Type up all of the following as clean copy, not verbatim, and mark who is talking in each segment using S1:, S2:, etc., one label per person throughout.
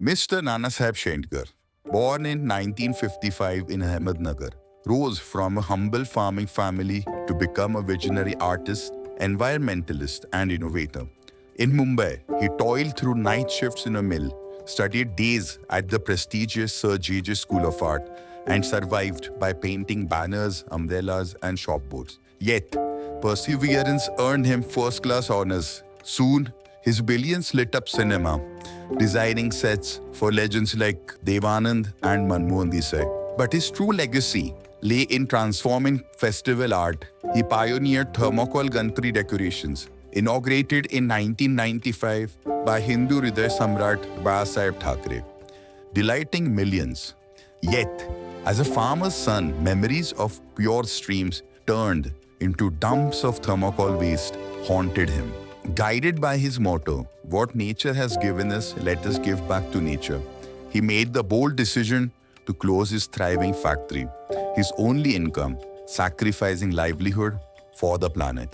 S1: Mr. Nanasaheb Shenkar, born in 1955 in Ahmednagar, rose from a humble farming family to become a visionary artist, environmentalist, and innovator. In Mumbai, he toiled through night shifts in a mill, studied days at the prestigious Sir J.J. School of Art, and survived by painting banners, umbrellas, and shopboards. Yet, perseverance earned him first class honors. Soon, his brilliance lit up cinema, designing sets for legends like Devanand and Manmohan Desai. But his true legacy lay in transforming festival art. He pioneered thermocol Ganpati decorations, inaugurated in 1995 by Hindu Hriday Samrat Babasaheb Thackeray, delighting millions. Yet, as a farmer's son, memories of pure streams turned into dumps of thermocol waste haunted him. Guided by his motto, what nature has given us, let us give back to nature, he made the bold decision to close his thriving factory, his only income, sacrificing livelihood for the planet.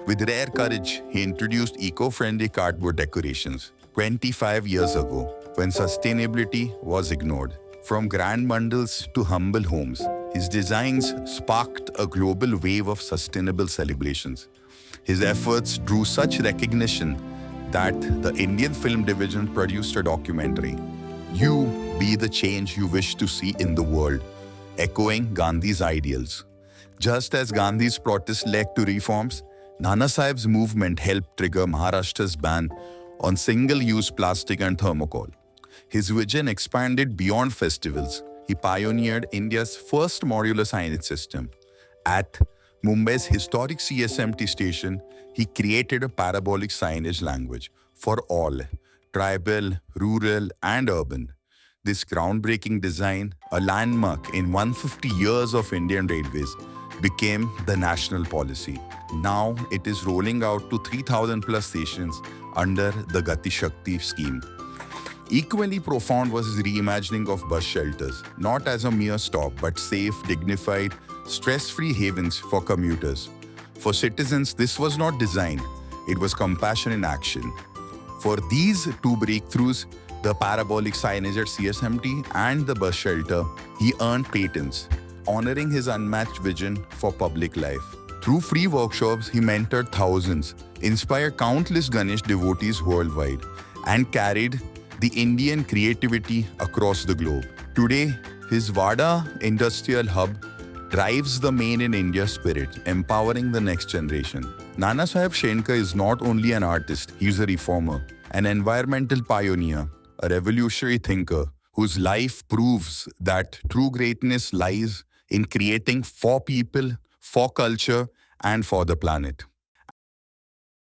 S1: With rare courage, he introduced eco-friendly cardboard decorations 25 years ago when sustainability was ignored. From grand bundles to humble homes, his designs sparked a global wave of sustainable celebrations. His efforts drew such recognition that the Indian Film Division produced a documentary, You Be the Change You Wish to See in the World, echoing Gandhi's ideals. Just as Gandhi's protest led to reforms, Nanasaheb's movement helped trigger Maharashtra's ban on single-use plastic and thermocol. His vision expanded beyond festivals. He pioneered India's first modular signage system. At Mumbai's historic CSMT station, he created a parabolic signage language for all, tribal, rural, and urban. This groundbreaking design, a landmark in 150 years of Indian railways, became the national policy. Now it is rolling out to 3,000 plus stations under the Gati Shakti scheme. Equally profound was his reimagining of bus shelters, not as a mere stop, but safe, dignified, stress-free havens for commuters. For citizens, this was not design, it was compassion in action. For these two breakthroughs, the parabolic signage at CSMT and the bus shelter, he earned patents, honoring his unmatched vision for public life. Through free workshops, he mentored thousands, inspired countless Ganesh devotees worldwide, and carried the Indian creativity across the globe. Today, his Vada Industrial Hub drives the Made in India spirit, empowering the next generation. Nanasaheb Shenkar is not only an artist, he is a reformer, an environmental pioneer, a revolutionary thinker whose life proves that true greatness lies in creating for people, for culture, and for the planet.